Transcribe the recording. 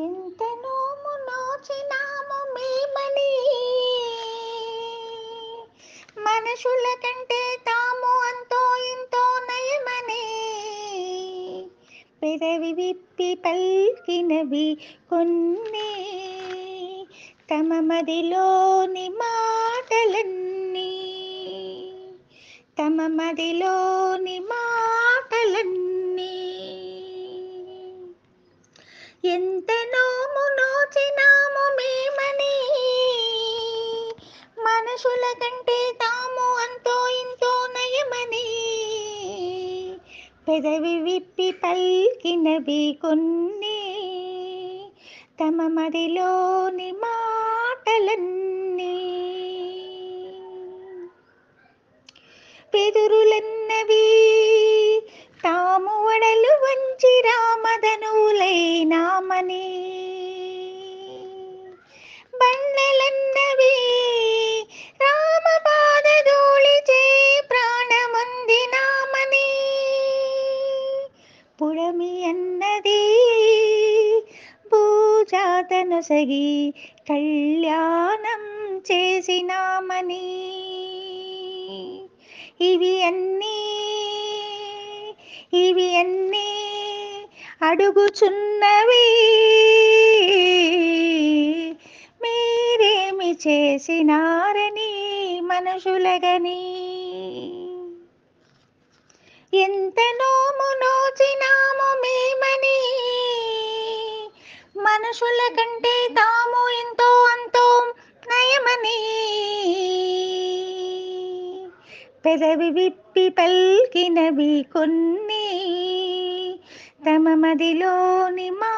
ఎంత నోము నోచినాము మేమని మనుషుల కంటే తాము అంతో ఇంతో నయమని పెదవి విప్పి పల్కినవి కొన్ని తమ మదిలోని మాటలన్నీ తమ మదిలోని మాటలన్నీ ఎంత నోము నోచినాము మేమని మనుషుల కంటే తాము అంతో ఇంతో నయమని పెదవి విప్పి పల్కినవి కొన్ని తమ మదిలోని మాటలన్నీ పెదురులన్నవి తాము వడలు వంచి రామధనువులైనామని బండలన్నవి రామ పాదధూళిచే ప్రాణముందినామని పుడమి అన్నది భూజాతనొసగి కళ్యాణం చేసినామని ఇవి అన్నీ అడుగుచున్నవి మీరేమి చేసినారని మనుషులగని ఎంత నోము నోచినాము మేమని మనుషుల కంటే తాము ఎంతో అంతో నయమని పెదవి విప్పి పల్కినవి కొన్ని తమ మదిలోని మా